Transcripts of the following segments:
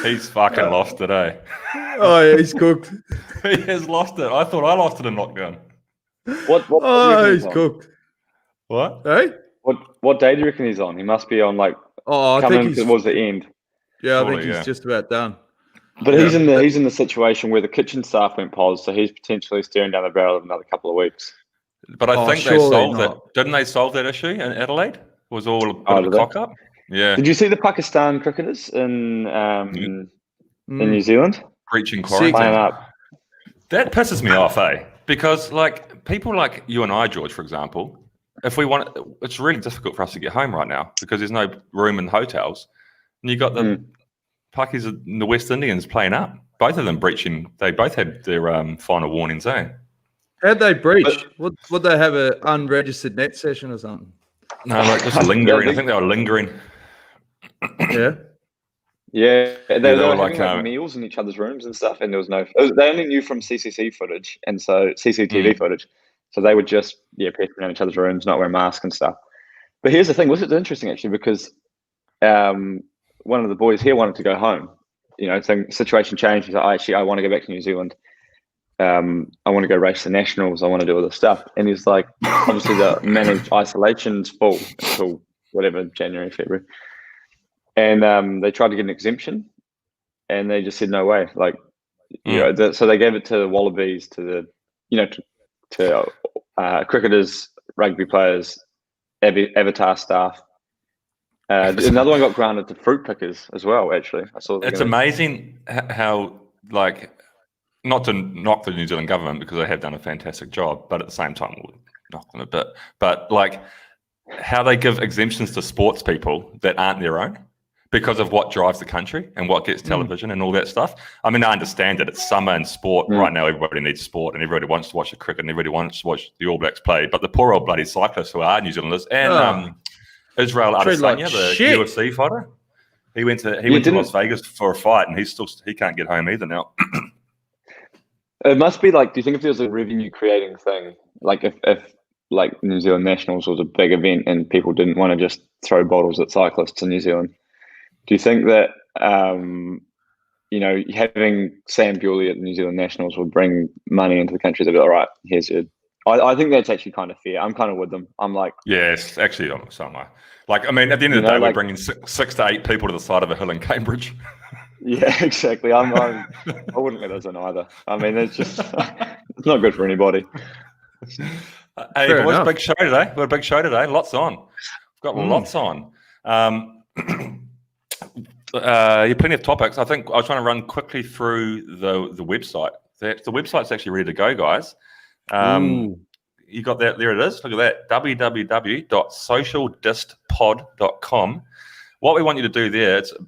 He's fucking lost it, eh? Oh, yeah, he's cooked. He has lost it. I thought I lost it in lockdown. What Oh, he's cooked. What? Hey? What day do you reckon he's on? He must be on like I coming think he's towards the end. Yeah, Surely, I think he's just about done. But he's in the situation where the kitchen staff went pause, so he's potentially staring down the barrel of another couple of weeks. But I think they solved it. Didn't they solve that issue in Adelaide? It was all a bit of a cock up. Yeah. Did you see the Pakistan cricketers in New Zealand breaching quarantine? Up. That pisses me off, eh? Because like people like you and I, George, for example, if we want, it's really difficult for us to get home right now because there's no room in hotels, and you got the Pakis and the West Indians playing up. Both of them breaching. They both had their final warnings, eh? How'd they breach? Would they have an unregistered net session or something? No, like just lingering. I think they were lingering. Yeah. Yeah, they were like having meals in each other's rooms and stuff, and there was no. They only knew from CCTV footage, and so CCTV footage. So they would just pestering around each other's rooms, not wearing masks and stuff. But here's the thing: was it interesting actually? Because one of the boys here wanted to go home. You know, so situation changed. He's like, I want to go back to New Zealand. I want to go race the nationals. I want to do all this stuff. And he's like, obviously the managed isolation's full until whatever, January, February. And they tried to get an exemption, and they just said no way. Like, so they gave it to the Wallabies, to the, cricketers, rugby players, Avatar staff. Another one got granted to fruit pickers as well. Actually, I saw. It's amazing how, like, not to knock the New Zealand government because they have done a fantastic job, but at the same time, we'll knock them a bit. But like, how they give exemptions to sports people that aren't their own because of what drives the country and what gets television and all that stuff. I mean, I understand it. It's summer and sport. Right now, everybody needs sport and everybody wants to watch the cricket and everybody wants to watch the All Blacks play. But the poor old bloody cyclists who are New Zealanders and Israel Adesanya, the UFC fighter, he went to Las Vegas for a fight and he can't get home either now. It must be like, do you think if there was a revenue creating thing, like if like New Zealand Nationals was a big event and people didn't want to just throw bottles at cyclists in New Zealand, do you think that, having Sam Bewley at the New Zealand Nationals would bring money into the country? They'd be all right, here's your... I think that's actually kind of fair. I'm kind of with them. I'm like... Yeah, it's actually somewhere. Like, I mean, at the end of the day, we're bringing 6 to 8 people to the side of a hill in Cambridge. Yeah, exactly. I wouldn't let us in either. I mean, it's just... it's not good for anybody. Hey, boys, enough. Big show today. We've got a big show today. Lots on. We've got lots on. Plenty of topics. I think I was trying to run quickly through the website. The website's actually ready to go, guys. You got that? There it is. Look at that. www.socialdistpod.com. What we want you to do there, it's a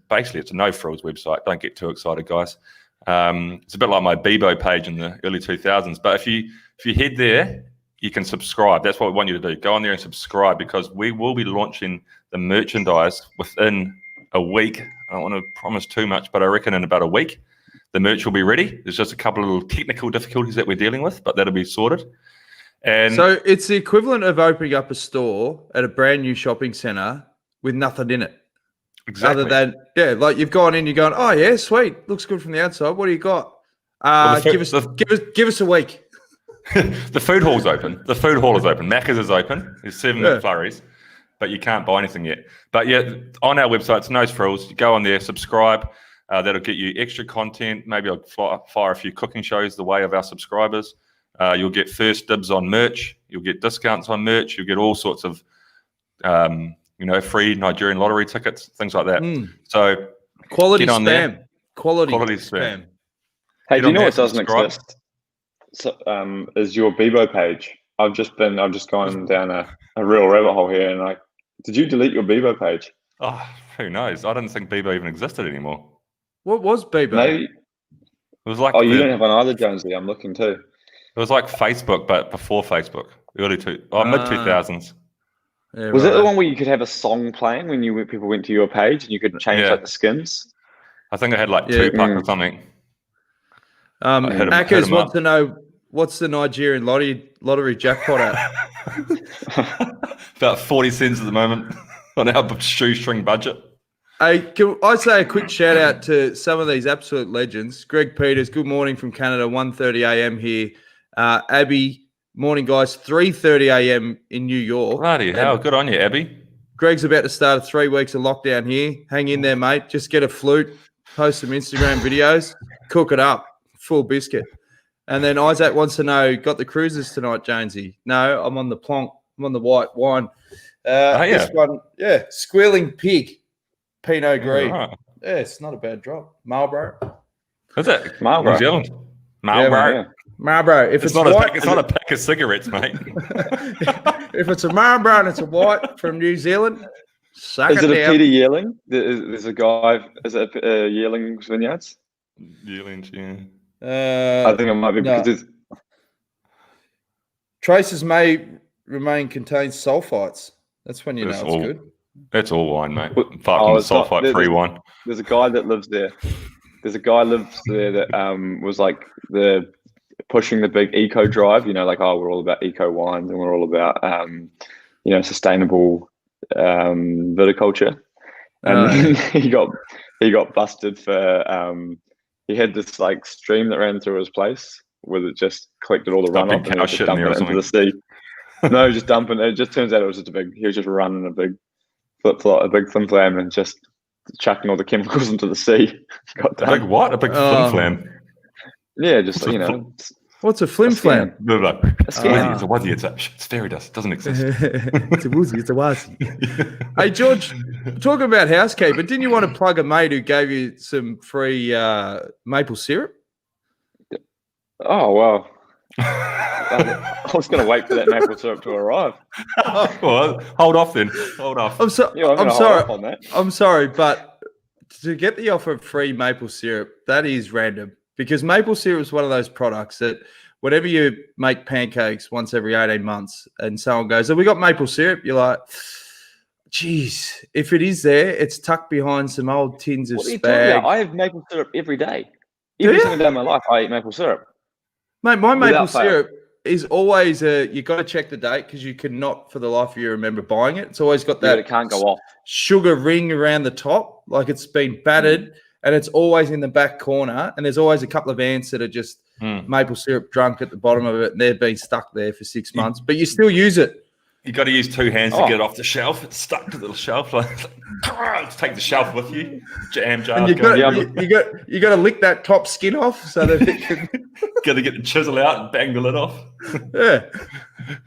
no-frills website. Don't get too excited, guys. It's a bit like my Bebo page in the early 2000s. But if you head there, you can subscribe. That's what we want you to do. Go on there and subscribe because we will be launching the merchandise within a week. I don't want to promise too much, but I reckon in about a week, the merch will be ready. There's just a couple of little technical difficulties that we're dealing with, but that'll be sorted. And so it's the equivalent of opening up a store at a brand new shopping center with nothing in it. Exactly. Other than, like you've gone in, you're going, oh yeah, sweet. Looks good from the outside. What do you got? Give us a week. The food hall's open. The food hall is open. Macca's is open. There's 7 McFlurries, but you can't buy anything yet. But yeah, on our website, it's no frills. You go on there, subscribe. That'll get you extra content. Maybe I'll fire a few cooking shows the way of our subscribers. You'll get first dibs on merch. You'll get discounts on merch. You'll get all sorts of, free Nigerian lottery tickets, things like that. So quality spam. Quality spam. Hey, do you know what doesn't exist? So, is your Bebo page. I've just gone down a real rabbit hole here, and did you delete your Bebo page? Oh, who knows? I didn't think Bebo even existed anymore. What was Bebo? Maybe. It was like you don't have one either, Jonesy. I'm looking too. It was like Facebook, but before Facebook, mid 2000s. Yeah, was it the one where you could have a song playing when people went to your page and you could change the skins? I think I had like Tupac or something. Hackers want to know what's the Nigerian lottery jackpot at? About 40 cents at the moment on our shoestring budget. Hey, can I say a quick shout out to some of these absolute legends? Greg Peters, good morning from Canada, 1:30 a.m. here. Abby, morning guys, 3:30 a.m. in New York. Bloody hell, good on you, Abby. Greg's about to start 3 weeks of lockdown here. Hang in there, mate. Just get a flute, post some Instagram videos, cook it up, full biscuit. And then Isaac wants to know, got the cruises tonight, Jonesy? No, I'm on the plonk. I'm on the white wine. This one, Squealing Pig, Pinot Gris. Right. Yeah, it's not a bad drop. Marlboro. Is it? Marlboro. New Zealand. Marlboro. Yeah. Marlboro. If It's it's not white, it's not a pack of cigarettes, mate. if it's a Marlboro and it's a white from New Zealand, suck Is it it a down. Peter Yearling? There's a guy. Is it a Yearling's Vineyards? Yearlings, yeah. I think it might be because it's. Traces may remain contain sulfites. That's when you know it's good. That's all wine, mate. Oh, Apart from the it's not- sulfite-free wine. There's a guy that lives there. There's a guy lives there that was like the pushing the big eco drive. You know, like we're all about eco wines and we're all about sustainable viticulture. And he got busted for he had this like stream that ran through his place where it just collected all the Dumping runoff and cow just shit in dumping there or it into the sea. No, just dumping. It just turns out it was just he was just running a big a big flim flam and just chucking all the chemicals into the sea. Got A done. big what? A big flim flam. Yeah, just What's a flim flam? No, no. It's scam. a wuzzy. It's fairy dust. It doesn't exist. It's a woozy. It's a wazi. Hey, George, talking about housekeeping, didn't you want to plug a mate who gave you some free maple syrup? Oh, wow. I was going to wait for that maple syrup to arrive. Well, hold off then. Hold off. I'm Yeah, I'm sorry. sorry. On that. I'm sorry, but to get the offer of free maple syrup, that is random because maple syrup is one of those products that whenever you make pancakes once every 18 months and someone goes, "Oh, we got maple syrup," you're like, geez, if it is there, it's tucked behind some old tins of What are you talking about? spag. I have maple syrup every day. Do Every you? single day of my life, I eat maple syrup. Mate, my maple Without fail. syrup is always you got to check the date because you cannot for the life of you remember buying it. It's always got Yeah, that it can't go off. sugar ring around the top, like it's been battered, and it's always in the back corner. And there's always a couple of ants that are just maple syrup drunk at the bottom of it, and they've been stuck there for 6 months, but you still use it. You got to use two hands to get it off the shelf. It's stuck to the shelf. Like, take the shelf with you. Jam jar. And you got to lick that top skin off so that it can. Got to get the chisel out and bang the lid off. Yeah.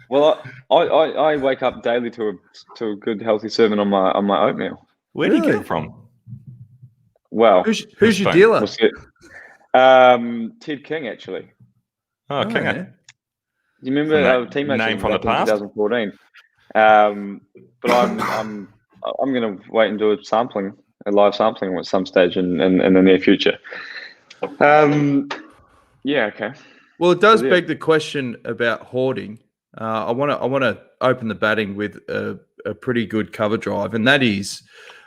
Well, I wake up daily to a good healthy serving on my oatmeal. Where do you get it from? Well, Who's your dealer? we'll see. Ted King, actually. Oh, King. yeah. Do you remember our teammates name from back the past? in 2014? But I'm going to wait and do a live sampling at some stage in the near future. Yeah, okay. Well, it does beg the question about hoarding. I want to open the batting with a pretty good cover drive, and that is,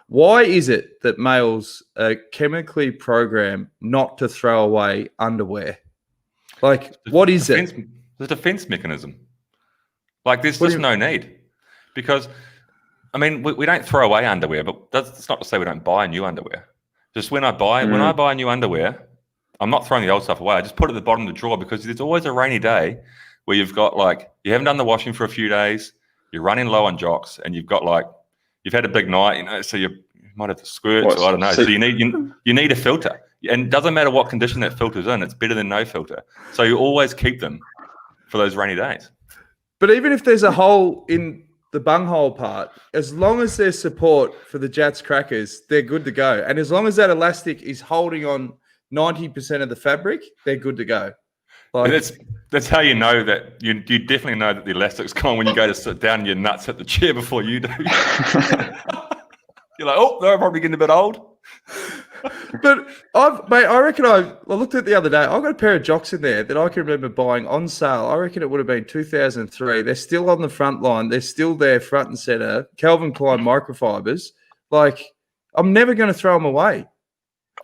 why is it that males are chemically programmed not to throw away underwear? Like, what is it? The defense mechanism. Like, there's just no need. Because, I mean, we don't throw away underwear, but that's not to say we don't buy new underwear. Just when I buy new underwear, I'm not throwing the old stuff away. I just put it at the bottom of the drawer because there's always a rainy day where you've got, like, you haven't done the washing for a few days, you're running low on jocks, and you've got, like, you've had a big night, so you might have to squirt, or I don't know. So you need a filter. And it doesn't matter what condition that filter's in, it's better than no filter. So you always keep them for those rainy days. But even if there's a hole in the bunghole part, as long as there's support for the Jats crackers, they're good to go. And as long as that elastic is holding on 90% of the fabric, they're good to go. Like, that's how you know that you definitely know that the elastic's gone when you go to sit down and your nuts hit the chair before you do. You're like, oh, they're probably getting a bit old. But I reckon I looked at it the other day. I've got a pair of jocks in there that I can remember buying on sale. I reckon it would have been 2003. They're still on the front line. They're still there front and center. Calvin Klein microfibers. Like, I'm never going to throw them away.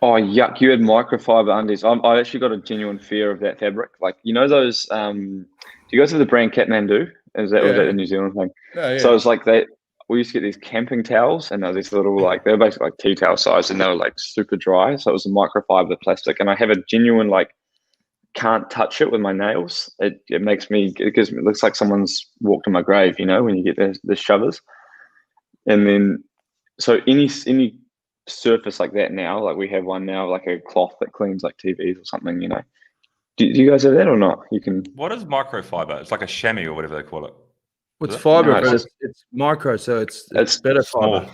Oh, yuck. You had microfiber undies. I actually got a genuine fear of that fabric. Like, you know those, do you guys have the brand Kathmandu? Was that a New Zealand thing? Oh, yeah. So it's like we used to get these camping towels, and they're these little like they're basically like tea towel size, and they were like super dry. So it was a microfiber plastic, and I have a genuine like can't touch it with my nails. It looks like someone's walked in my grave, you know, when you get the shovers. And then so any surface like that now, like we have one now, like a cloth that cleans like TVs or something, you know. Do you guys have that or not? You can. What is microfiber? It's like a chamois or whatever they call it. It's fiber, No, but it's micro, so it's better Small. fiber.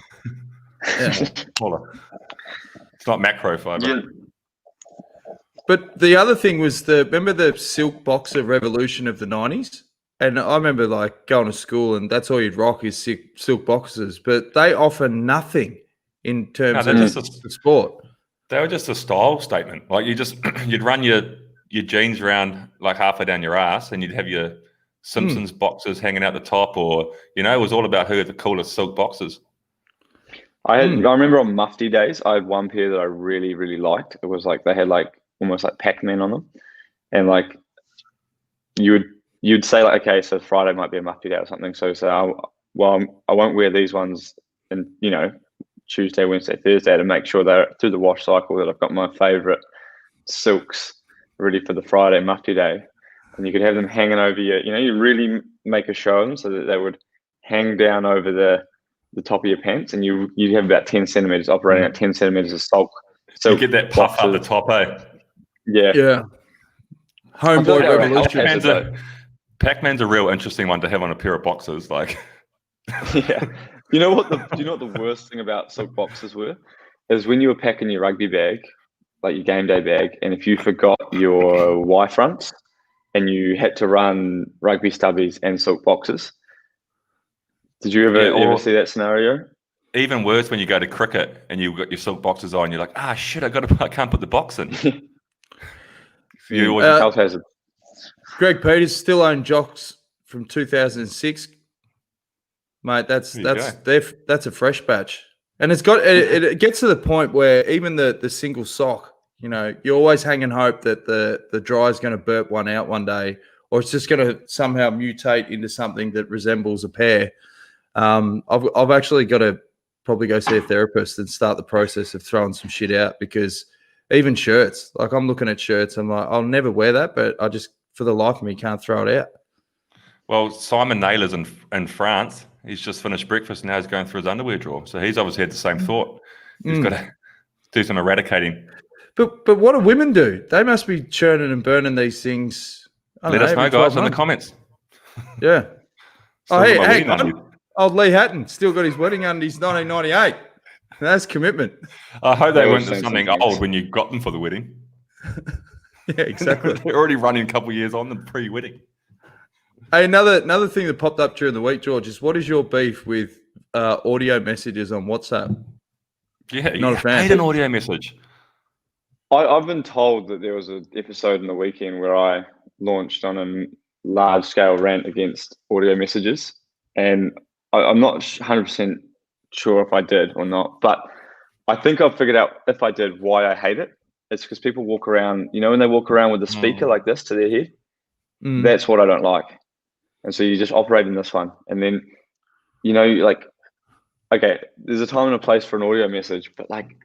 Yeah. Smaller. It's not macro fiber. Yeah. But the other thing was remember the silk boxer revolution of the 90s? And I remember like going to school and that's all you'd rock is silk boxers, but they offer nothing in terms of the sport. They were just a style statement. Like you'd run your jeans around like halfway down your ass and you'd have your Simpsons boxers hanging out the top, or, you know, it was all about who had the coolest silk boxers. I remember on Mufti days, I had one pair that I really, really liked. It was like they had like almost like Pac-Man on them. And like you'd say like, okay, so Friday might be a Mufti day or something. So I won't wear these ones and, you know, Tuesday, Wednesday, Thursday to make sure they're through the wash cycle that I've got my favorite silks ready for the Friday Mufti day. And you could have them hanging over you really make a show of them so that they would hang down over the top of your pants, and you'd have about 10 centimeters operating at 10 centimeters of silk. So you get that puff up the top, eh? Yeah. Yeah. Homeboy revolution. Pac-Man's a real interesting one to have on a pair of boxers. Like, yeah. Do you know what the worst thing about silk boxers were? Is when you were packing your rugby bag, like your game day bag, and if you forgot your Y fronts and you had to run rugby stubbies and silk boxers. Did you ever see that scenario? Even worse when you go to cricket and you've got your silk boxers on, you're like, shit, I can't put the box in. Health hazard. Greg Peters still owned jocks from 2006. Mate, that's a fresh batch. And it gets to the point where even the single sock, you know, you're always hanging hope that the dry is going to burp one out one day, or it's just going to somehow mutate into something that resembles a pair. I've actually got to probably go see a therapist and start the process of throwing some shit out, because even shirts, like I'm looking at shirts, I'm like, I'll never wear that, but I just, for the life of me, can't throw it out. Well, Simon Naylor's in France. He's just finished breakfast and now he's going through his underwear drawer. So he's obviously had the same thought. He's got to do some eradicating. But what do women do? They must be churning and burning these things. Let us know, guys, in the comments. Yeah. Hey, old Lee Hatton still got his wedding undies 1998. That's commitment. I hope they weren't just something old when you got them for the wedding. Yeah, exactly. They're already running a couple of years on them pre-wedding. Hey, another thing that popped up during the week, George, is what is your beef with audio messages on WhatsApp? Yeah, not a fan. I hate an audio message. I've been told that there was an episode in the weekend where I launched on a large-scale rant against audio messages, and I'm not 100% sure if I did or not, but I think I've figured out, if I did, why I hate it. It's because people walk around, you know, when they walk around with the speaker like this to their head, that's what I don't like. And so you just operate in this one, and then, you know, like, okay, there's a time and a place for an audio message, but like,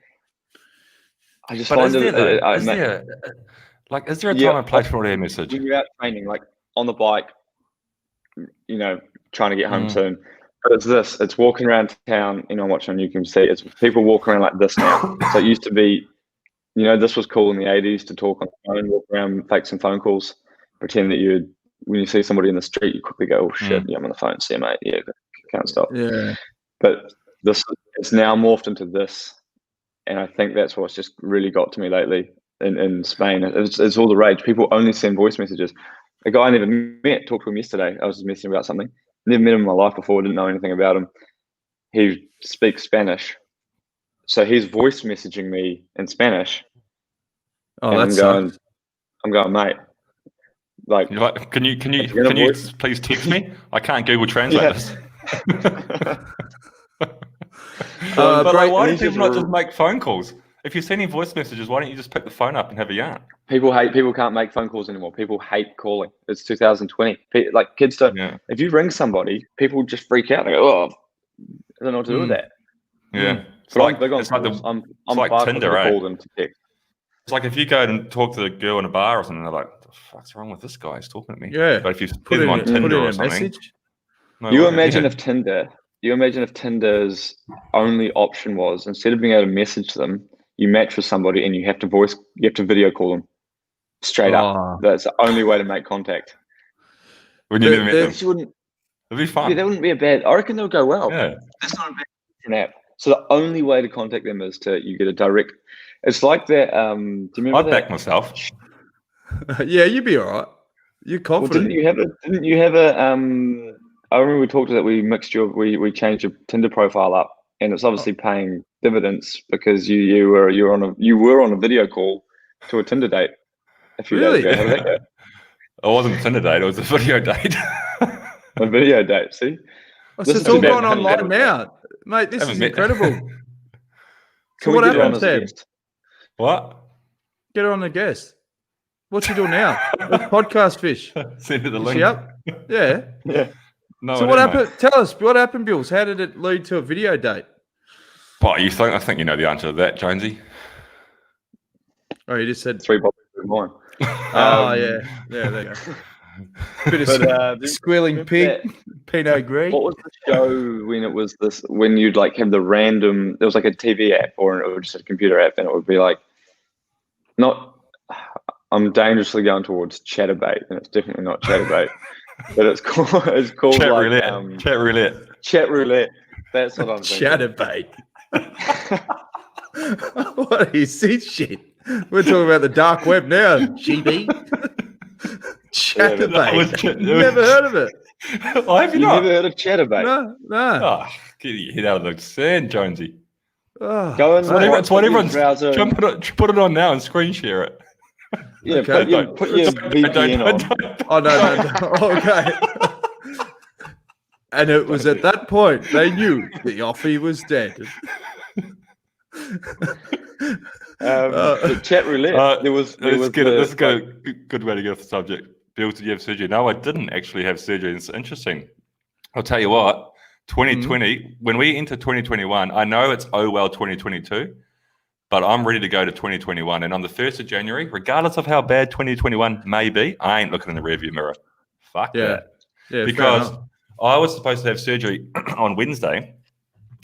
I just find it. Is there a time and place for an audio message? When you're out training, like on the bike, you know, trying to get home soon. But it's walking around town, you know, watching on you can see it's people walking around like this now. So it used to be, you know, this was cool in the 80s to talk on the phone, walk around, fake some phone calls, pretend that when you see somebody in the street, you quickly go, oh shit, yeah, I'm on the phone, see you, mate. Yeah, can't stop. Yeah. But it's now morphed into this. And I think that's what's just really got to me lately in Spain. It's all the rage. People only send voice messages. A guy I never met, talked to him yesterday. I was just messaging about something. Never met him in my life before, didn't know anything about him. He speaks Spanish. So he's voice messaging me in Spanish. Oh, that's I'm going, mate. Like, can you please text me? I can't Google Translate this. But why do people not just make phone calls? If you're sending voice messages, why don't you just pick the phone up and have a yarn? People can't make phone calls anymore. People hate calling. It's 2020. Like kids don't. Yeah. If you ring somebody, people just freak out. They go, oh, I don't know what to do with that. Yeah. It's But like, I'm big on it's like, calls. I'm like far Tinder, quicker to eh? call than to text. It's like if you go and talk to the girl in a bar or something, they're like, "What the fuck's wrong with this guy? He's talking to me." Yeah. But if you see Put them in, on put Tinder in or a something, message. no You way. imagine Yeah. if Tinder's only option was, instead of being able to message them, you match with somebody and you have to video call them straight up. Oh. That's the only way to make contact. When you never met them, This wouldn't, it'd be fun. yeah, that wouldn't be a bad. I reckon they'll go well. Yeah. That's not a bad different app. So the only way to contact them is you get a direct. It's like that. Do you remember I'd that? back myself. Yeah, you'd be all right. You're Well, confident. didn't you have a I remember we talked about we changed your Tinder profile up, and it's obviously paying dividends because you were on a video call to a Tinder date a few days ago. How did that go? It wasn't a Tinder date, it was a video date. A video date, see? So This it's is all about gone how that online would now. Mate, this Haven't is met- incredible. So Can what we get her on happened, as a Sam? guest? What? Get her on the guest. What's she doing now? Podcast fish. Send her the Is link. she up? Yeah. Yeah. No, So what happened? Tell us, what happened, Bewls? How did it lead to a video date? Well, I think you know the answer to that, Jonesy. Oh, you just said, 3 bottles of wine. oh, yeah. Yeah, there you go. Bit of squealing pig, Pinot Gris. What was the show when you'd like have the random, there was like a TV app or it was just a computer app and it would be like, I'm dangerously going towards Chatterbait and it's definitely not Chatterbait, but it's called Chat like, roulette. Chat roulette. Chat roulette. That's what I'm thinking. Chatterbait. What is this shit? We're talking about the dark web now, GB. Chatterbait. Never heard of it. Oh, have you You not? never heard of Chatterbait? No. Oh, get your head out of the sand, Jonesy. Oh, Go and It's what everyone's browser. put it on now and screen share it. Yeah, Okay. put your VPN on. Oh, no. Okay. And it was at that point they knew the Offy was dead. The chat roulette. This is a good way to get off the subject. Bill, did you have surgery? No, I didn't actually have surgery. It's interesting. I'll tell you what, 2020, when we enter 2021, I know it's 2022, but I'm ready to go to 2021. And on the 1st of January, regardless of how bad 2021 may be, I ain't looking in the rearview mirror. Fuck that. Yeah, Because I was supposed to have surgery on Wednesday.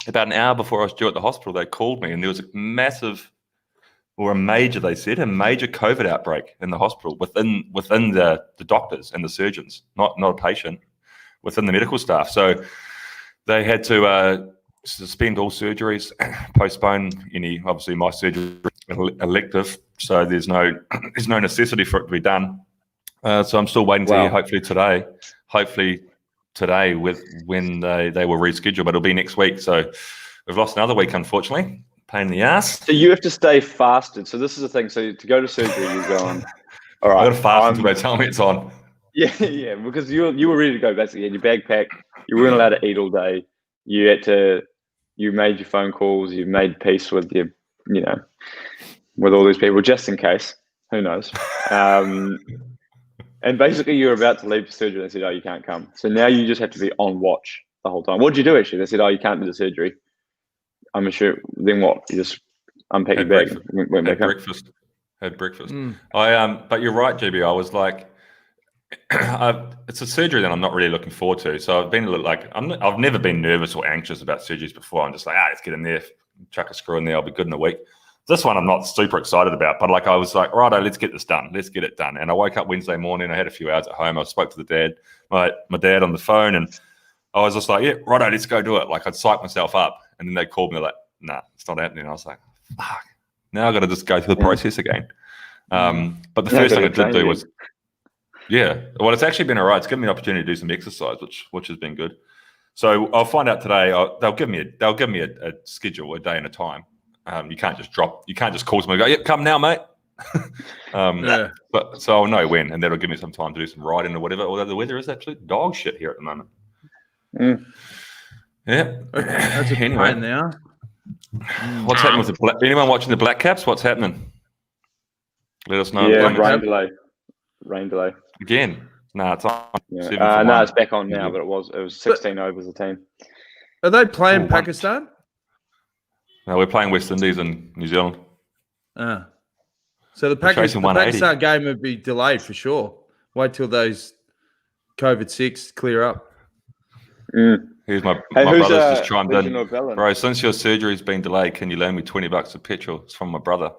About an hour before I was due at the hospital, they called me and there was a major COVID outbreak in the hospital within the doctors and the surgeons, not a patient, within the medical staff. So they had to suspend all surgeries, postpone obviously my surgery elective. So there's no necessity for it to be done. So I'm still waiting to hear hopefully today with when they will reschedule, but it'll be next week. So we've lost another week, unfortunately. Pain in the ass. So you have to stay fasted. So this is the thing. So to go to surgery, you're going, all right. I got to fast until they tell me it's on. Yeah, because you were ready to go. Basically, you had your bag packed. You weren't allowed to eat all day. You made your phone calls. You made peace with with all these people just in case. Who knows? And basically, you're about to leave for surgery. They said, "Oh, you can't come." So now you just have to be on watch the whole time. What did you do actually? They said, "Oh, you can't do the surgery." I'm sure. Then what? You just unpack your bag. Went back home. Had breakfast. But you're right, GB. I was like, it's a surgery that I'm not really looking forward to. So I've been a little I've never been nervous or anxious about surgeries before. I'm just like, let's get in there, chuck a screw in there. I'll be good in a week. This one I'm not super excited about, but I was like, righto, let's get this done. Let's get it done. And I woke up Wednesday morning. I had a few hours at home. I spoke to the dad, my dad on the phone, and I was just like, yeah, righto, let's go do it. I'd psych myself up. And then they called me like, nah, it's not happening. And I was like, fuck. Now I've got to just go through the process again. But the first thing I did do was, well, it's actually been all right. It's given me an opportunity to do some exercise, which has been good. So I'll find out today. They'll give me a schedule, a day and a time. You can't just call someone and go, yep, come now, mate. But so I'll know when, and that'll give me some time to do some riding or whatever. Although the weather is absolute dog shit here at the moment. Yeah. That's a pain now. What's happening with anyone watching the Black Caps? What's happening? Let us know. Yeah, rain delay. Again. No, it's on. Yeah. No, it's back on now, but it was 16 overs a team. Are they playing Once. Pakistan? No, we're playing West Indies and New Zealand. So the chasing 180. Pakistan game would be delayed for sure. Wait till those COVID-6 clear up. Here's my Hey, my who's, brother's just chimed Legion in. or Bellin? Bro, since your surgery's been delayed, can you lend me $20 of petrol? It's from my brother.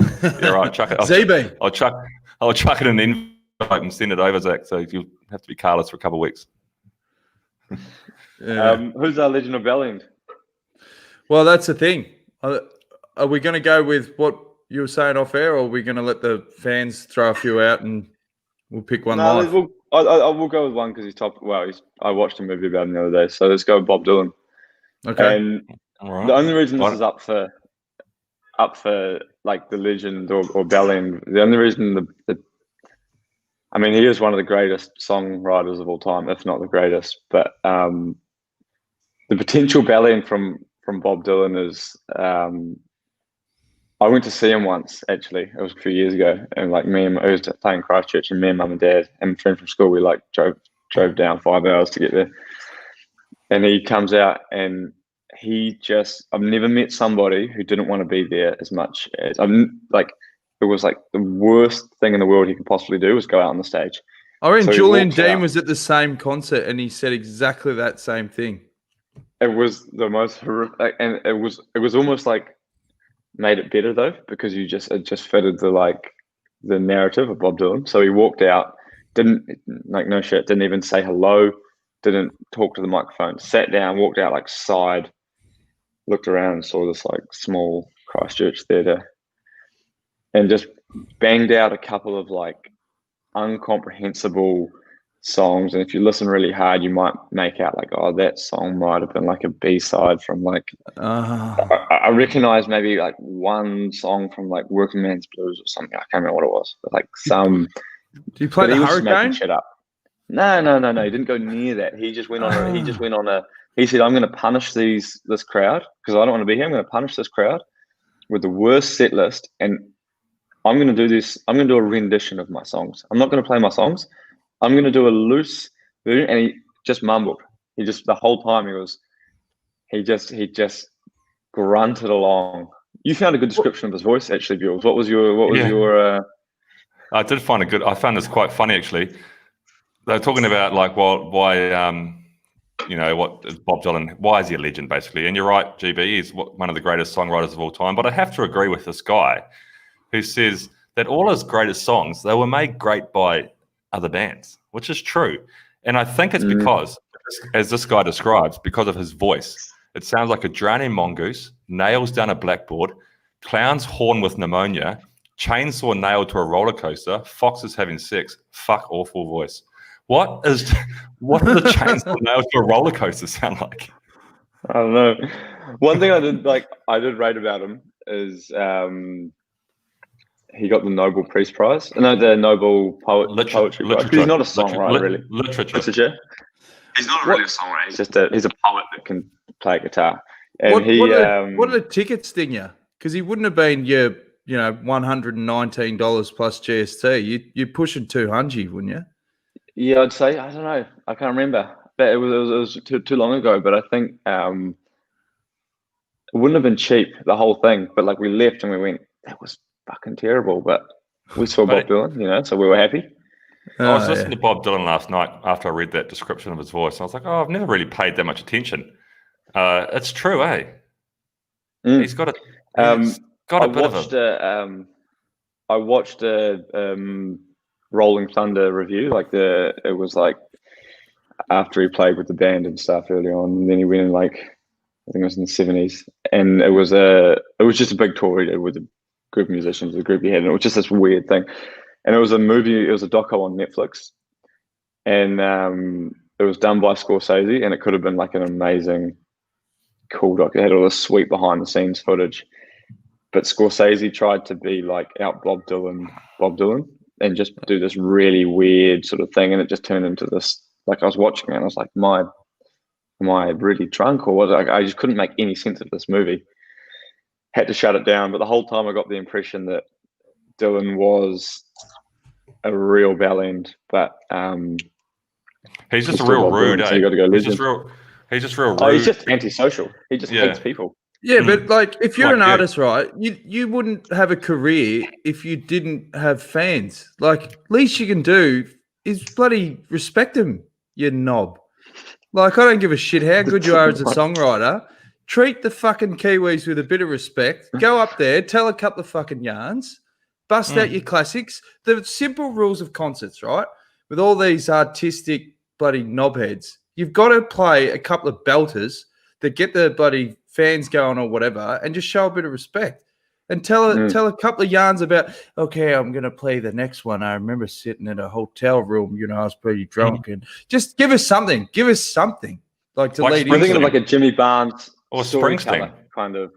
Yeah, right. Chuck it. ZB. I'll chuck it in an envelope and send it over, Zach. So you'll have to be carless for a couple of weeks. Who's our Legion or Bellin? Well, that's the thing. Are we going to go with what you were saying off air, or are we going to let the fans throw a few out and we'll pick one live? I will go with one because he's top. Well, I watched a movie about him the other day, so let's go with Bob Dylan. Okay. And All right. the only reason this is up for like the legend or Bellin, the only reason I mean, he is one of the greatest songwriters of all time, if not the greatest. But the potential Bellin from Bob Dylan is. I went to see him once, actually. It was a few years ago, and like I was playing Christchurch, and me and mum and dad and a friend from school, we like drove down 5 hours to get there. And he comes out, and I've never met somebody who didn't want to be there as much as it was like the worst thing in the world he could possibly do was go out on the stage. I reckon So he Julian walks Dean out. was at the same concert, and he said exactly that same thing. It was the most horrific, and it was almost like made it better though, because it just fitted the narrative of Bob Dylan. So he walked out, didn't even say hello, didn't talk to the microphone, sat down, walked out, like sighed, looked around and saw this like small Christchurch theatre, and just banged out a couple of like uncomprehensible songs. And if you listen really hard, you might make out like, oh, that song might have been like a B-side from like I recognize maybe like one song from like Working Man's Blues or something. I can't remember what it was, but like some. Do you play the he was just making Hurricane? shit up. No. He didn't go near that. He just went on. He said, "I'm going to punish this crowd because I don't want to be here. I'm going to punish this crowd with the worst set list, and I'm going to do this. I'm going to do a rendition of my songs. I'm not going to play my songs. I'm going to do a loose version." And he just mumbled. The whole time he just grunted along. You found a good description of his voice, actually, Bewls. What was your? I did find it good. I found this quite funny, actually. They're talking about like why what is Bob Dylan? Why is he a legend, basically? And you're right, GB. He's one of the greatest songwriters of all time. But I have to agree with this guy who says that all his greatest songs, they were made great by other bands, which is true. And I think it's because, as this guy describes, because of his voice. It sounds like a drowning mongoose, nails down a blackboard, clown's horn with pneumonia, chainsaw nailed to a roller coaster, foxes having sex, fuck awful voice. What do the chainsaw nails to a roller coaster sound like? I don't know. One thing I did rate about him is he got the Nobel Peace Prize. No, the Nobel Poetry Prize. He's not a songwriter, really. Literature. He's not really a songwriter. He's a poet that can play guitar. And what did the tickets sting you? Because he wouldn't have been your $119 plus GST. You're pushing 200, wouldn't you? Yeah, I'd say. I don't know. I can't remember. But it was too long ago. But I think it wouldn't have been cheap, the whole thing. But like we left and we went, that was fucking terrible. But we saw Bob Dylan, so we were happy. I was listening to Bob Dylan last night after I read that description of his voice. And I was like, oh, I've never really paid that much attention. It's true, eh? He's got a bit of a... I watched a Rolling Thunder review. It was like after he played with the band and stuff early on, and then he went in I think it was in the 70s, and it was just a big tour he did with a group of musicians, the group he had, and it was just this weird thing. And it was a movie, it was a doco on Netflix, and it was done by Scorsese, and it could have been like an amazing, cool doc. It had all this sweet behind the scenes footage, but Scorsese tried to be like out Bob Dylan, and just do this really weird sort of thing, and it just turned into this. Like I was watching it, and I was like, am I really drunk, or what? I just couldn't make any sense of this movie. Had to shut it down, but the whole time I got the impression that Dylan was a real bellend, but he's just a real rude. So you got to go legend. He's just real rude. Oh, he's just antisocial. He just hates people. Yeah, but like if you're Like an you. artist, right, you wouldn't have a career if you didn't have fans. Like least you can do is bloody respect them, you knob. Like I don't give a shit how good you are as a songwriter. Treat the fucking Kiwis with a bit of respect. Go up there, tell a couple of fucking yarns, bust out your classics. The simple rules of concerts, right? With all these artistic bloody knobheads, you've got to play a couple of belters that get the bloody fans going or whatever, and just show a bit of respect. And tell a couple of yarns about, okay, I'm going to play the next one. I remember sitting in a hotel room, I was pretty drunk. And just give us something. Give us something. Like to lead I'm thinking into. of like a Jimmy Barnes or storyteller Springsteen. kind of.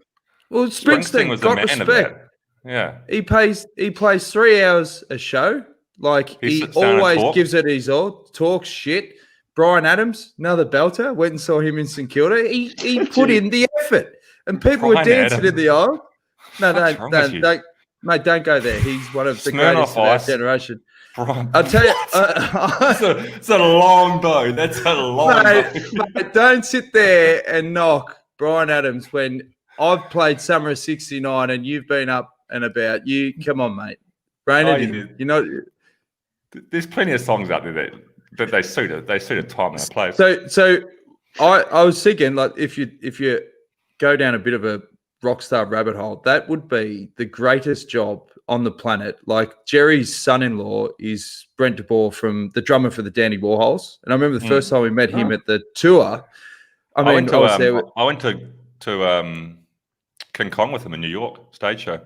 Well, Springsteen was got the man of respect. that. Yeah. He plays 3 hours a show. Like he sits down and always talks. gives it his all, talks shit. Brian Adams, another belter, went and saw him in St Kilda. He put in the effort. And people were Brian dancing Adams. in the aisle. No, What's wrong with you? don't, mate, don't go there. He's one of the Smirnoff greatest of our Ice. generation. Brian. I'll tell you, It's a long bow. That's a long bow. mate, don't sit there and knock Brian Adams when I've played Summer of '69 and you've been up and about. You come on, mate. Rain it in. You know. There's plenty of songs out there that they suit it. They suit a time and a place. So I was thinking, like, if you go down a bit of a rock star rabbit hole, that would be the greatest job on the planet. Like Jerry's son-in-law is Brent de Boer, from the drummer for the Dandy Warhols, and I remember the first time we met him at the tour. I went to King Kong with him in New York stage show.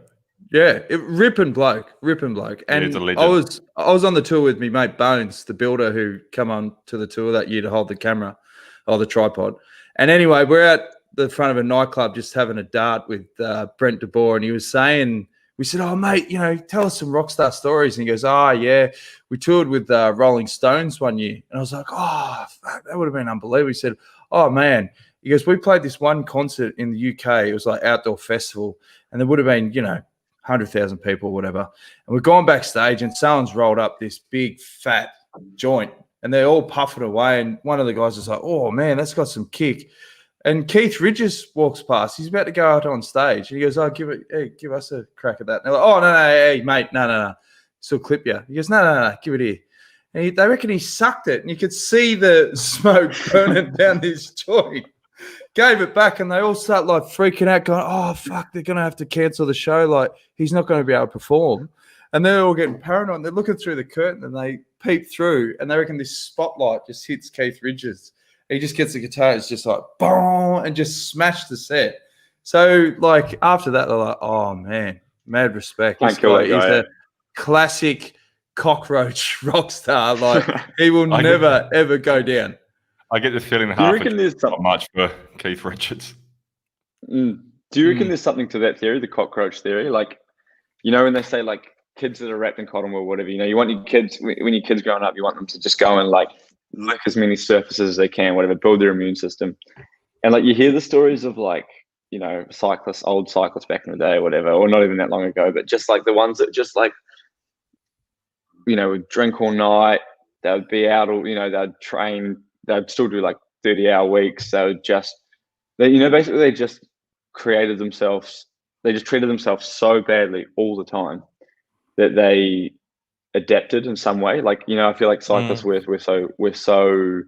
Yeah, ripping bloke. And he's a legend. I was on the tour with me mate Bones, the builder who come on to the tour that year to hold the camera or the tripod. And anyway, we're at the front of a nightclub just having a dart with Brent de Boer, and he was saying, we said, oh mate, tell us some rock star stories. And he goes, oh yeah, we toured with Rolling Stones one year. And I was like, oh fuck, that would have been unbelievable. He said, oh man, he goes, we played this one concert in the UK. It was like outdoor festival, and there would have been 100,000 people or whatever. And we're going backstage and someone's rolled up this big fat joint and they're all puffing away. And one of the guys is like, oh man, that's got some kick. And Keith Ridges walks past. He's about to go out on stage. And he goes, oh, give us a crack at that. And they're like, oh, no, hey, mate, no. Still clip you. He goes, no, give it here. And they reckon he sucked it. And you could see the smoke burning down this joint. Gave it back, and they all start like freaking out, going, oh, fuck, they're going to have to cancel the show. Like, he's not going to be able to perform. And they're all getting paranoid. And they're looking through the curtain, and they peep through, and they reckon this spotlight just hits Keith Ridges. He just gets the guitar, it's just like, boom, and just smashed the set. So, like, after that, they're like, oh, man, mad respect. He's a classic cockroach rock star. Like, he will never, ever go down. I get the feeling there's not much for Keith Richards. Do you reckon there's something to that theory, the cockroach theory? Like, when they say like kids that are wrapped in cotton wool, whatever, you want your kids, when your kids growing up, you want them to just go and like lick as many surfaces as they can, whatever, build their immune system. And like you hear the stories of like, old cyclists back in the day or whatever, or not even that long ago, but just like the ones that just like, would drink all night, they would be out all, they'd train, they'd still do like 30-hour weeks. Basically they just created themselves. They just treated themselves so badly all the time that they adapted in some way. Like, I feel like cyclists, we're so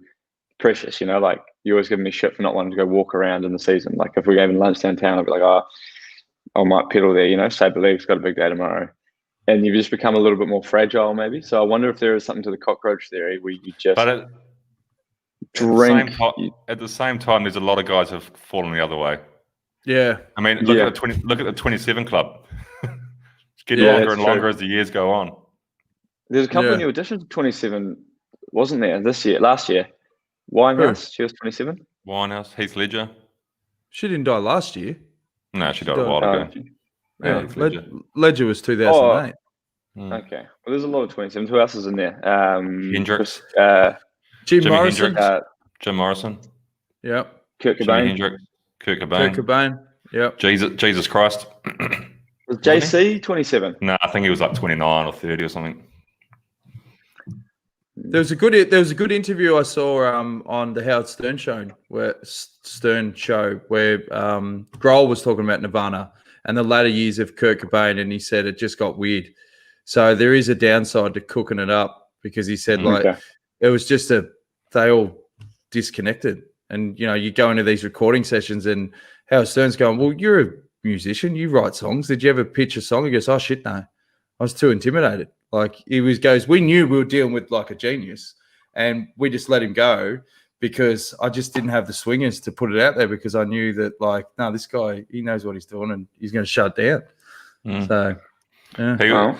precious, like you always give me shit for not wanting to go walk around in the season. Like if we're having lunch downtown, I'll be like, oh, I might pedal there, say Believe's got a big day tomorrow. And you've just become a little bit more fragile maybe. So I wonder if there is something to the cockroach theory where you just drink. At the same time, there's a lot of guys who've fallen the other way. Yeah. I mean, look at the 27 Club. It's getting longer and longer as the years go on. There's a couple of new additions to 27, wasn't there, last year? Winehouse, she was 27. Winehouse, Heath Ledger. She didn't die last year. No, she died a while ago. Yeah, Ledger was 2008. Okay. Well, there's a lot of 27s. Who else is in there? Hendrix. Jim Morrison. Jim Morrison. Yep. Kurt Cobain. Hendrix. Kurt Cobain. Yep. Jesus Christ. Was JC 27? No, I think he was like 29 or 30 or something. There was a good interview I saw on the Howard Stern show where Grohl was talking about Nirvana and the latter years of Kurt Cobain, and he said it just got weird. So there is a downside to cooking it up, because he said it was just they all disconnected, and you go into these recording sessions and Howard Stern's going, well, you're a musician, you write songs. Did you ever pitch a song? He goes, oh shit, no, I was too intimidated. Like we knew we were dealing with like a genius, and we just let him go because I just didn't have the swingers to put it out there, because I knew that no, this guy, he knows what he's doing and he's going to shut it down. So, yeah.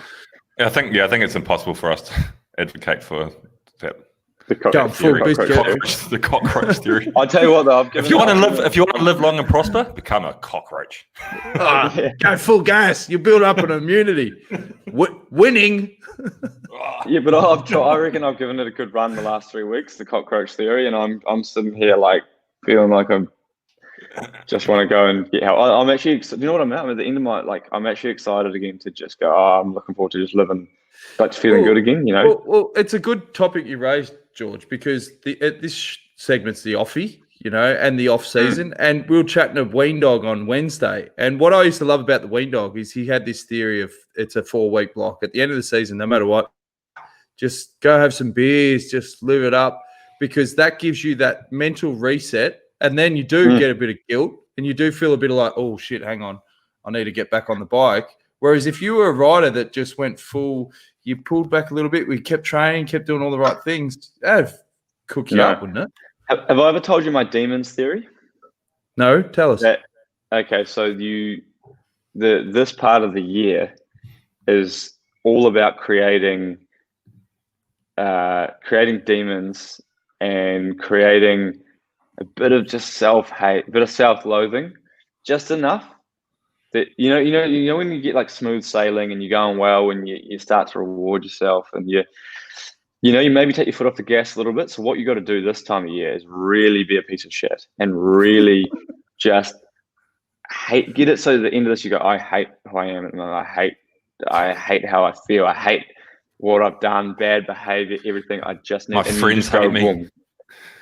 I think it's impossible for us to advocate for that. The cockroach theory. I'll tell you what, though. If you want to live long and prosper, become a cockroach. Go full gas. You build up an immunity. Winning. Yeah, but I reckon I've given it a good run the last 3 weeks, the cockroach theory, and I'm sitting here feeling like I'm just want to go and get help. I'm actually, you know what I'm at the end of my I'm actually excited again to just go. I'm looking forward to just living, but feeling good again. Well, it's a good topic you raised, George, because this segment's the offy, and the off season, and we were chatting to Ween Dog on Wednesday. And what I used to love about the Ween Dog is he had this theory of it's a 4-week block. At the end of the season, no matter what, just go have some beers, just live it up, because that gives you that mental reset. And then you do get a bit of guilt, and you do feel a bit of like, oh shit, hang on, I need to get back on the bike. Whereas if you were a rider that just went full, you pulled back a little bit, we kept training, kept doing all the right things, that'd cook you up, wouldn't it? Have I ever told you my demons theory? No, tell us. Okay, so this part of the year is all about creating demons and creating a bit of just self-hate, a bit of self-loathing, just enough that you know when you get smooth sailing and you're going well, and you start to reward yourself, and you maybe take your foot off the gas a little bit. So what you got to do this time of year is really be a piece of shit and really just get it. So at the end of this, you go, I hate who I am at the moment. I hate how I feel. I hate what I've done, bad behavior, everything. I just need. My friends hate me. Boom.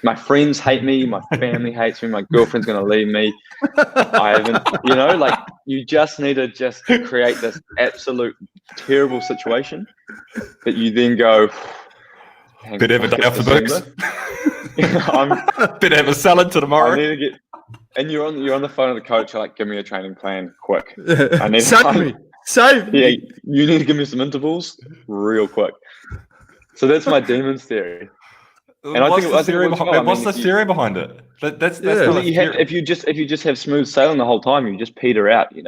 My friends hate me. My family hates me. My girlfriend's going to leave me. I haven't, you just need to just create this absolute terrible situation that you then go, bit of a day off the books. Bit of a salad to tomorrow. I need to get, and you're on the phone with the coach. You're like, give me a training plan quick. I need Save me. Yeah, you need to give me some intervals real quick. So that's my demons theory. And what's the theory behind it? That's if you just have smooth sailing the whole time, you just peter out. You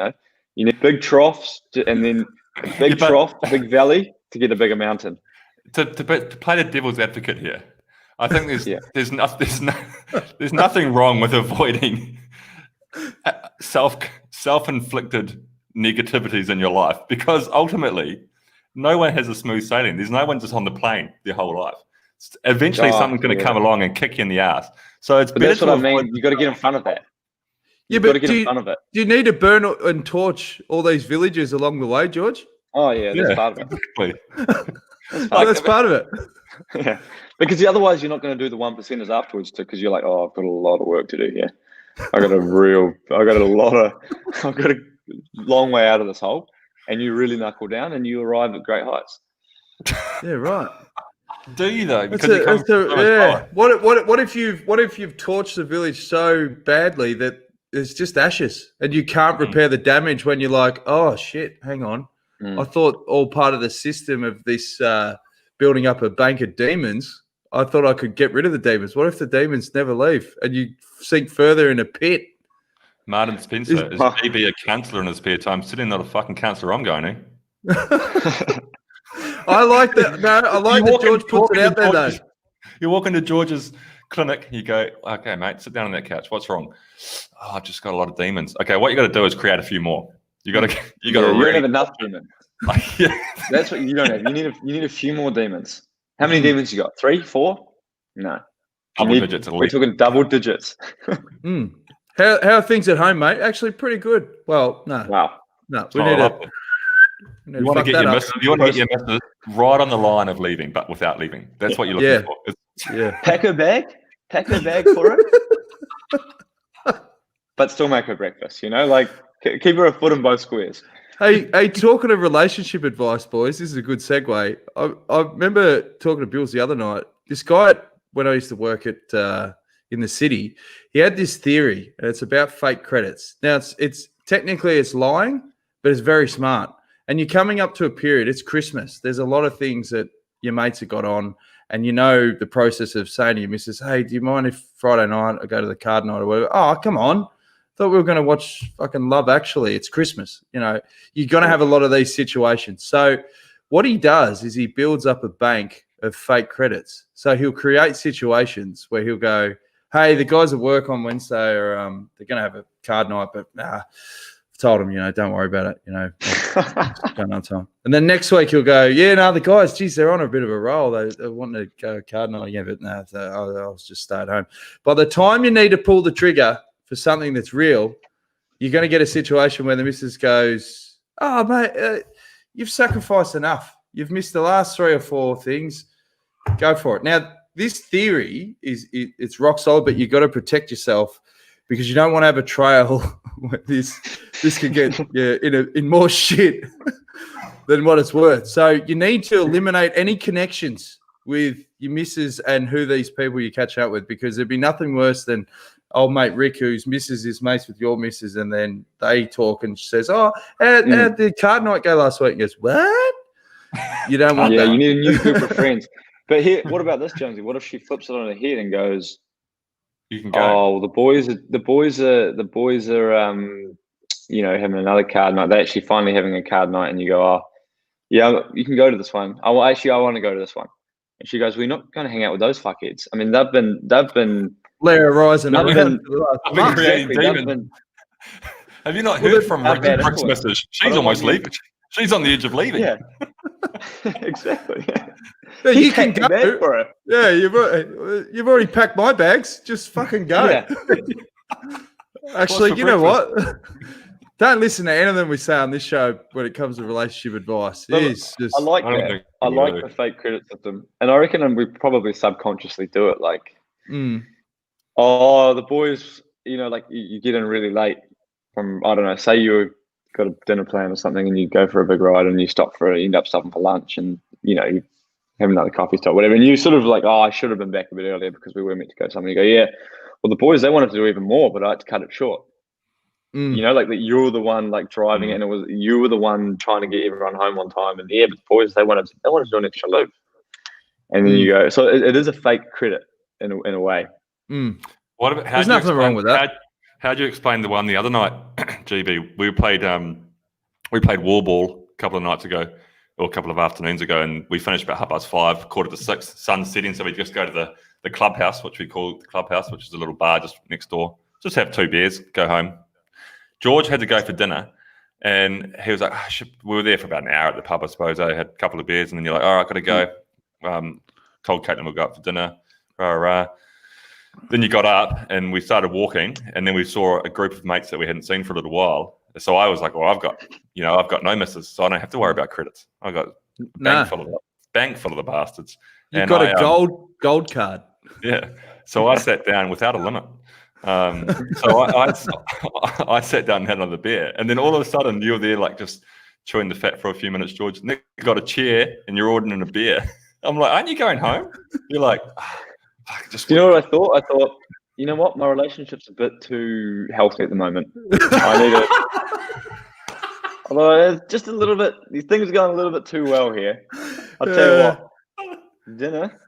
need big troughs and then a big trough, a big valley to get a bigger mountain. To play the devil's advocate here, I think there's nothing wrong with avoiding self-inflicted negativities in your life, because ultimately no one has a smooth sailing. There's no one just on the plane their whole life. Eventually someone's going to come along and kick you in the ass. So it's better. That's what I mean. You got to get in front of that. Yeah, but do you need to burn and torch all these villages along the way, George? Oh yeah, that's part of it. Exactly. That's part of it. Yeah, because otherwise you're not going to do the 1%ers afterwards too, because you're like, oh, I've got a lot of work to do here. I've got a long way out of this hole, and you really knuckle down and you arrive at great heights. Yeah, right. Do you though? What if you've torched the village so badly that it's just ashes and you can't repair the damage when you're like, oh shit, hang on. I thought all part of the system of this building up a bank of demons, I thought I could get rid of the demons. What if the demons never leave and you sink further in a pit? Martin Spencer is maybe a counsellor in his spare time. Sitting not a fucking counsellor I'm going to. I like that. No, I like that George puts it out there, though. You walk into George's clinic, you go, okay, mate, sit down on that couch. What's wrong? Oh, I've just got a lot of demons. Okay, what you got to do is create a few more. You don't have enough demons. That's what you don't have. You need a few more demons. How many demons you got? 3, 4? No. Double digits. We're talking double digits. How are things at home, mate? Actually, pretty good. Well, no. Wow. No, we need to. You want to get your missus right on the line of leaving, but without leaving. That's what you're looking for. Yeah. Pack her bag for her, but still make her breakfast. Like keep her a foot in both squares. Hey, talking of relationship advice, boys, this is a good segue. I remember talking to Bewls the other night. This guy, when I used to work at in the city, he had this theory, and it's about fake credits. Now, it's technically it's lying, but it's very smart. And you're coming up to a period. It's Christmas. There's a lot of things that your mates have got on, and the process of saying to your missus, "Hey, do you mind if Friday night I go to the card night or whatever?" "Oh, come on. Thought we were going to watch fucking Love Actually. It's Christmas." You're going to have a lot of these situations. So what he does is he builds up a bank of fake credits. So he'll create situations where he'll go, "Hey, the guys at work on Wednesday are they're going to have a card night, but I've told them, don't worry about it. Going on time." And then next week he'll go, "Yeah, no, the guys, geez, they're on a bit of a roll. They want to go card night again, but no, I'll just stay at home." By the time you need to pull the trigger for something that's real, you're going to get a situation where the missus goes, "Oh, mate, you've sacrificed enough. You've missed the last 3 or 4 things. Go for it." Now, this theory it's rock solid, but you've got to protect yourself because you don't want to have a trail where this could get in more shit than what it's worth. So you need to eliminate any connections with your missus and who these people you catch up with, because there'd be nothing worse than old mate Rick, whose missus is mates with your missus, and then they talk and she says, "Oh, how'd the card night go last week?" And goes, "What?" You don't want that. You need a new group of friends. But here, what about this, Jonesy? What if she flips it on her head and goes, You can go. "Oh, the boys are having another card night. They're actually finally having a card night," and you go, "Oh, yeah, you can go to this one. I want to go to this one." And she goes, "We're not going to hang out with those fuckheads. I mean, they've been Larry Rising. I've been creating demon. Have you not heard from Rick's missus? She's almost leaving. She's on the edge of leaving." Yeah, exactly. Yeah, you can go for it. Yeah, you've already packed my bags. Just fucking go. Yeah. Actually, you know what? Don't listen to any of them we say on this show when it comes to relationship advice. It's just, I like that. I like the fake credit system, and I reckon we probably subconsciously do it. Like, oh, the boys, like you get in really late from, I don't know, say you got a dinner plan or something, and you go for a big ride, and you end up stopping for lunch, and you have another coffee stop, whatever, and you sort of like, "Oh, I should have been back a bit earlier because we were meant to go somewhere." You go, "Yeah, well, the boys, they wanted to do even more, but I had to cut it short." Like that you're the one like driving it, and you were the one trying to get everyone home on time, and but the boys, they wanted to do an extra loop, and then you go. So it is a fake credit in a way. What about, there's nothing wrong with that. How do you explain the one the other night, GB? We played wall ball a couple of nights ago, or a couple of afternoons ago, and we finished about 5:30, 5:45, sun setting. So we just go to the clubhouse, which we call the clubhouse, which is a little bar just next door. Just have 2 beers, go home. George had to go for dinner, and he was like, we were there for about an hour at the pub, I suppose. I had a couple of beers, and then you're like, "All right, got to go." Told Caitlin we'll go up for dinner. Then you got up, and we started walking, and then we saw a group of mates that we hadn't seen for a little while. So I was like, "Well, I've got no misses, so I don't have to worry about credits. I got bank full of the bastards." You've got a gold card. Yeah. So I sat down without a limit. So I sat down and had another beer, and then all of a sudden you're there like just chewing the fat for a few minutes, George. Nick got a chair and you're ordering a beer. I'm like, "Aren't you going home?" You're like, Do you know what I thought? I thought, you know what, my relationship's a bit too healthy at the moment. I need although just a little bit, these things are going a little bit too well here. I'll tell you what, dinner,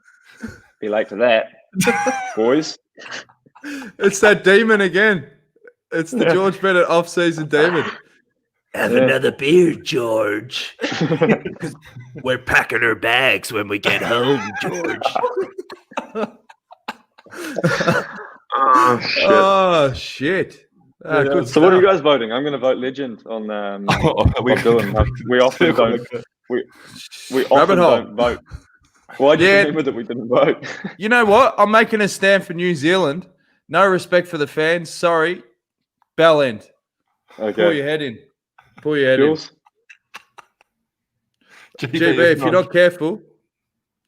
be late to that, boys. It's that demon again. It's the George Bennett off-season demon. Have another beer, George. We're packing our bags when we get home, George. Oh shit! So what are you guys voting? I'm going to vote legend on Bob Dylan. We often don't. We often don't vote. Why do you remember that we didn't vote? You know what? I'm making a stand for New Zealand. No respect for the fans. Sorry. Bell end. Okay. Pull your head in. Pull your head in. GB, if you're not careful,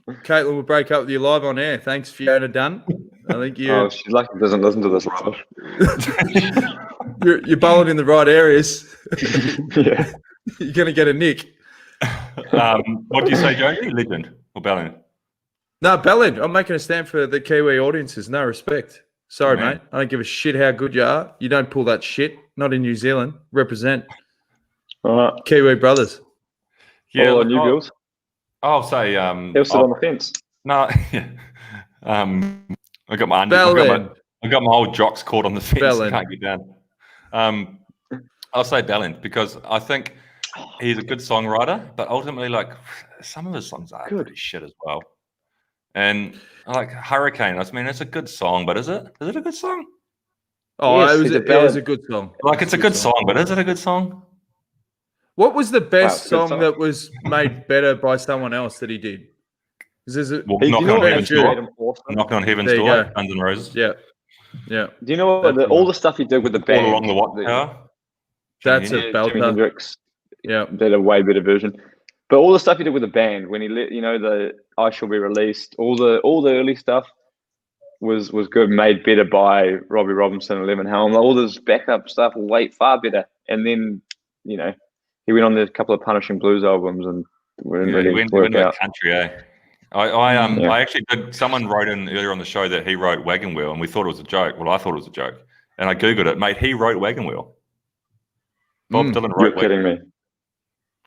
Caitlin will break up with you live on air. Thanks, Fiona Dunn. I think Oh, she's lucky she doesn't listen to this rubbish. you're bowling in the right areas. Yeah. You're going to get a nick. What do you say, Johnny? Legend or Ballin? No, Bellend. I'm making a stand for the Kiwi audiences. No respect. Sorry, Man. mate. I don't give a shit how good you are. You don't pull that shit. Not in New Zealand. Represent All right. Kiwi brothers. Yeah, All look, on you, Bewls. I'll say He'll sit on the fence. no. I got my Bellend. I got my whole jocks caught on the fence. Bellend. Can't get down. I'll say Bellend because I think he's a good songwriter, but ultimately, like some of his songs are pretty shit as well. And like Hurricane, I mean, it's a good song, but is it? Is it a good song? Oh, Yes, it was a good song. Like it's a good song, but is it a good song? What was the best Wow, good song song. that was made better by someone else that he did? Well, Hey, do you Knocking know on what Heaven's actually Door. made him awesome? Knocking on Heaven's There you Door, go. Guns N' Roses. Yeah. Yeah. Do you know what? That's All right. the stuff he did with the All band. Along the Watchtower. That's Jimi a Hendrix. Jimi belter. Hendrix Yeah. did a way better version. But all the stuff he did with the band, when he let the I Shall Be Released, all the early stuff was good, made better by Robbie Robinson and Lemon Helm. All this backup stuff, far better. And then, he went on a couple of Punishing Blues albums and Yeah, he really went work into out. country, eh? I Yeah. actually did. Someone wrote in earlier on the show that he wrote Wagon Wheel, and we thought it was a joke. Well, I thought it was a joke, and I googled it, mate. He wrote Wagon Wheel. Bob Dylan You're wrote. kidding me.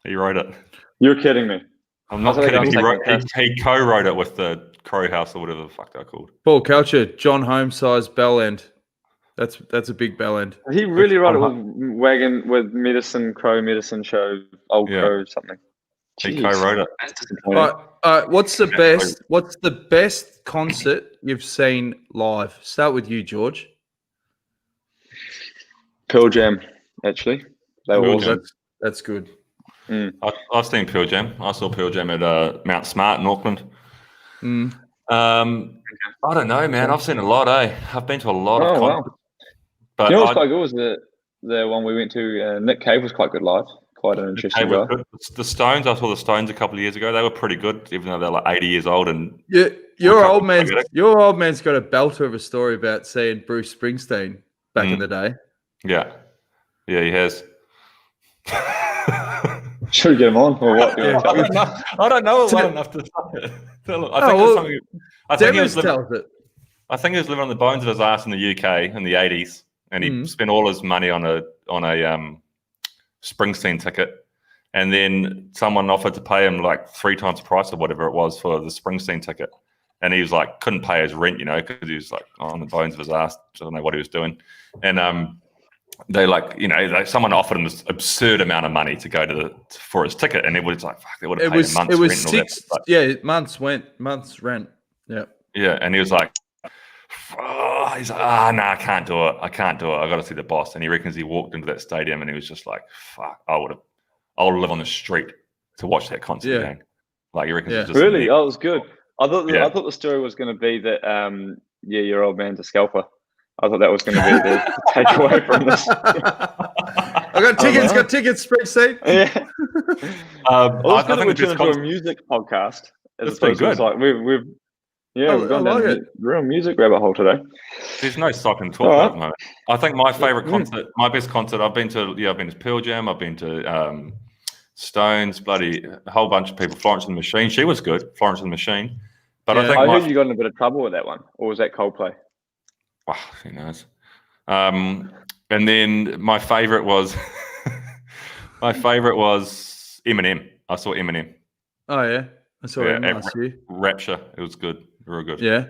He wrote it. You're kidding me. I'm not I think kidding. I'm He co-wrote it with the Crow House or whatever the fuck they're called. Paul Culture, John Holmes size bell end. That's a big bell end. He really wrote it with Crow Medicine Show, Old Yeah. Crow something. He Jeez. co-wrote it. That's disappointing. What's the best concert you've seen live? Start with you, George. Pearl Jam, actually. They were Pearl awesome. Jam. That's good. I've seen Pearl Jam. I saw Pearl Jam at Mount Smart in Auckland. I don't know, man. I've seen a lot, eh? I've been to a lot of concerts. But You know what's quite good was the one we went to. Nick Cave was quite good live. Quite an interesting guy. The Stones, I saw the Stones a couple of years ago. They were pretty good, even though they're like 80 years old. And Your old man's got a belter of a story about seeing Bruce Springsteen back in the day. Yeah, he has. Should we get him on or what? I don't know it well enough to tell it. I think he was living on the bones of his ass in the UK in the 80s, and he spent all his money on a Springsteen ticket, and then someone offered to pay him like 3 times the price or whatever it was for the Springsteen ticket, and he was like couldn't pay his rent, because he was like on the bones of his ass. I don't know what he was doing, and someone offered him this absurd amount of money to go for his ticket, and it was like fuck, they would have paid a month's rent. Months rent. Yeah, and he was like, he's like, no, I can't do it. I got to see the boss. And he reckons he walked into that stadium and he was just like, fuck, I'll live on the street to watch that concert again. Like he reckons it's just really? Oh, it was good. I thought the story was going to be that your old man's a scalper. I thought that was going to be the takeaway from this. I got tickets, Springsteen. Yeah. I think think we turned into a music podcast. It's been good. Like we've gone down a real music rabbit hole today. There's no stop and talk at the moment. I think my favorite concert, my best concert, I've been to Pearl Jam, I've been to Stones, a whole bunch of people. Florence and the Machine, she was good. Florence and the Machine, but I heard you got in a bit of trouble with that one, or was that Coldplay? Wow, who knows? And then my favorite was Eminem. I saw Eminem. Oh yeah, I saw him last year. Rapture, it was good, real good. Yeah.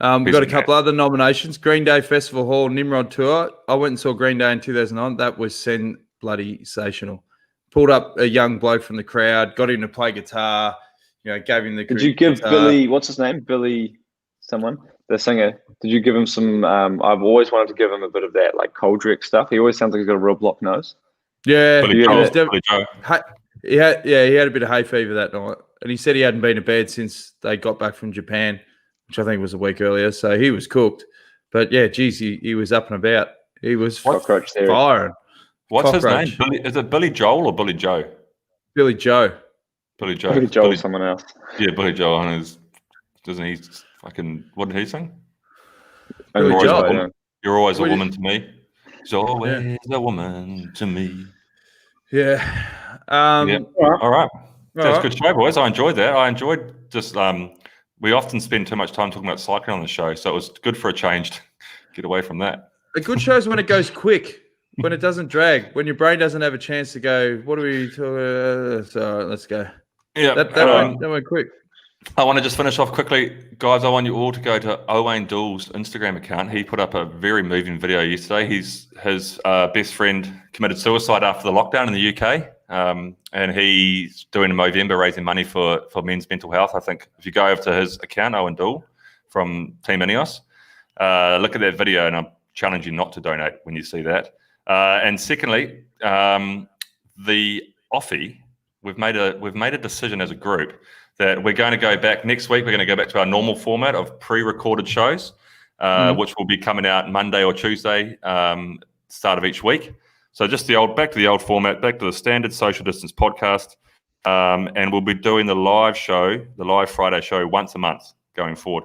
We've got a couple other nominations. Green Day Festival Hall Nimrod Tour. I went and saw Green Day in 2009. That was sensational. Pulled up a young bloke from the crowd, got him to play guitar. Gave him the. Did you give guitar. Billy? What's his name? Billy, someone, the singer. Did you give him some? I've always wanted to give him a bit of that like Coldrick stuff. He always sounds like he's got a real block nose. Yeah, Billy Joe. He had a bit of hay fever that night, and he said he hadn't been to bed since they got back from Japan, which I think was a week earlier. So he was cooked. But yeah, geez, he was up and about. He was Cockroach Theory. firing. What's his name? Is it Billy Joel or Billy Joe? Billy Joe. Billy Joel. Billy Joel, someone else. Yeah, Billy Joel. And doesn't he fucking, what did he sing? Billy You're always, Joel. a woman, you're always a What woman to me. She's always a woman to me. Yeah. Yeah. All right. That's a right. good show, boys. I enjoyed that. I enjoyed just, we often spend too much time talking about cycling on the show, so it was good for a change to get away from that. A good show is when it goes quick, when it doesn't drag, when your brain doesn't have a chance to go, what are we talking so let's go. Yeah. That went quick. I want to just finish off quickly. Guys, I want you all to go to Owain Doull's Instagram account. He put up a very moving video yesterday. His best friend committed suicide after the lockdown in the UK. And he's doing a Movember raising money for men's mental health. I think if you go over to his account, Owain Doull from Team Ineos, look at that video, and I challenge you not to donate when you see that. And secondly, the Offy, we've made a decision as a group that we're going to go back next week. We're going to go back to our normal format of pre-recorded shows, which will be coming out Monday or Tuesday, start of each week. So just back to the old format, back to the standard social distance podcast, and we'll be doing the live Friday show once a month going forward.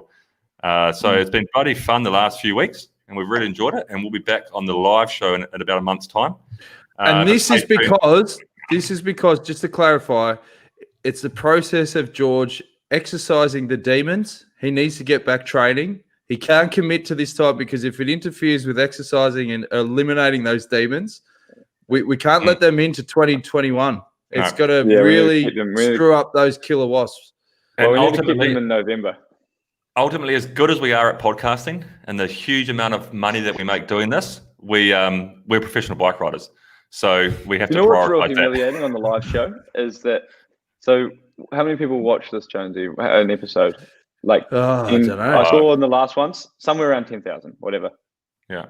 So it's been bloody fun the last few weeks, and we've really enjoyed it. And we'll be back on the live show in about a month's time. And this is because, just to clarify, it's the process of George exercising the demons. He needs to get back training. He can't commit to this time because if it interferes with exercising and eliminating those demons, we can't let them into 2021. It's got to really screw up those killer wasps. Well, we need to keep them in November. Ultimately, as good as we are at podcasting and the huge amount of money that we make doing this, we're professional bike riders. So we have to prioritize what's real humiliating on the live show is that, so how many people watch this, Jonesy, an episode? Like, I don't know. I saw in the last ones, somewhere around 10,000, whatever. Yeah.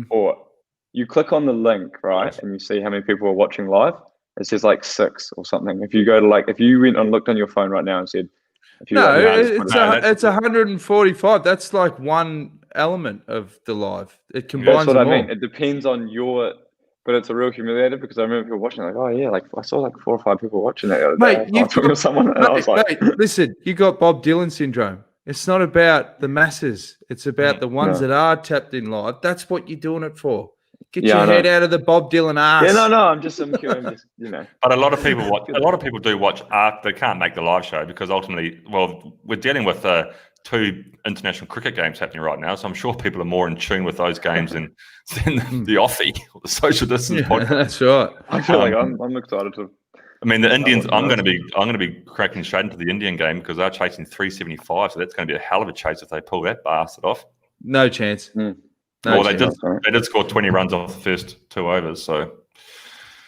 Or you click on the link, right, and you see how many people are watching live. It says like 6 or something. If you go to if you went and looked on your phone right now and said, it's 145. That's like one element of the live. It combines. That's what I mean. all. It depends on but it's a real humiliator because I remember people watching like, oh yeah, like I saw like 4 or 5 people watching that the other day. I was talking to someone and I was like, listen, you got Bob Dylan syndrome. It's not about the masses. It's about the ones that are tapped in live. That's what you're doing it for. Get your head out of the Bob Dylan ass. Yeah, no, I'm just you know. But a lot of people watch. A lot of people do watch art. They can't make the live show because ultimately, well, we're dealing with 2 international cricket games happening right now. So I'm sure people are more in tune with those games than the Offy or the social distance podcast. That's right. I feel like I'm excited to. I mean, the Indians. I'm going to be cracking straight into the Indian game because they're chasing 375. So that's going to be a hell of a chase if they pull that bastard off. No chance. Well, they did score 20 runs off the first 2 overs. So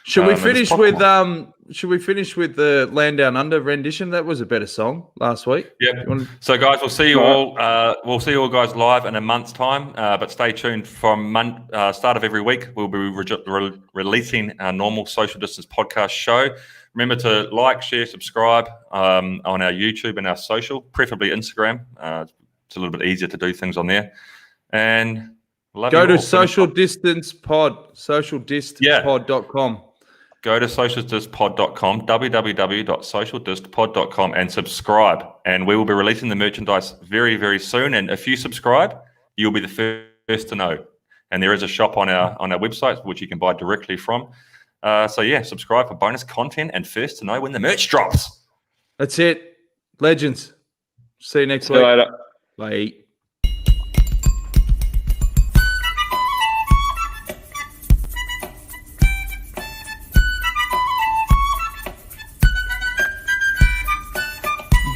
should we finish with the Land Down Under rendition? That was a better song last week. Yeah. So guys, we'll see you all. We'll see you all guys live in a month's time. But stay tuned from start of every week. We'll be releasing our normal social distance podcast show. Remember to like, share, subscribe on our YouTube and our social, preferably Instagram. It's a little bit easier to do things on there. And go to socialdistpod.com. Go to socialdistpod.com, www.socialdistpod.com, and subscribe. And we will be releasing the merchandise very, very soon. And if you subscribe, you'll be the first to know. And there is a shop on our website which you can buy directly from. Subscribe for bonus content and first to know when the merch drops. That's it, legends. See you next See week. you later. Bye.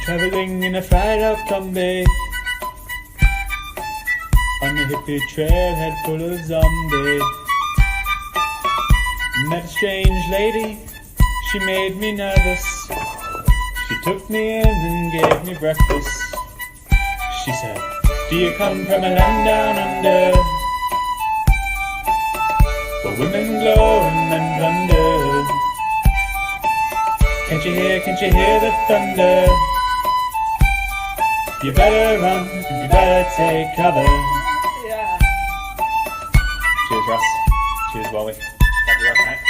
Traveling in a fried-out Kombi on a hippie trailhead full of zombies. Met a strange lady, she made me nervous. She took me in and gave me breakfast. She said, do you come from a land down under, where women glow and men plunder? Can't you hear the thunder? You better run, you better take cover. Yeah. Cheers, Russ. Cheers, Wally. Love you, mate.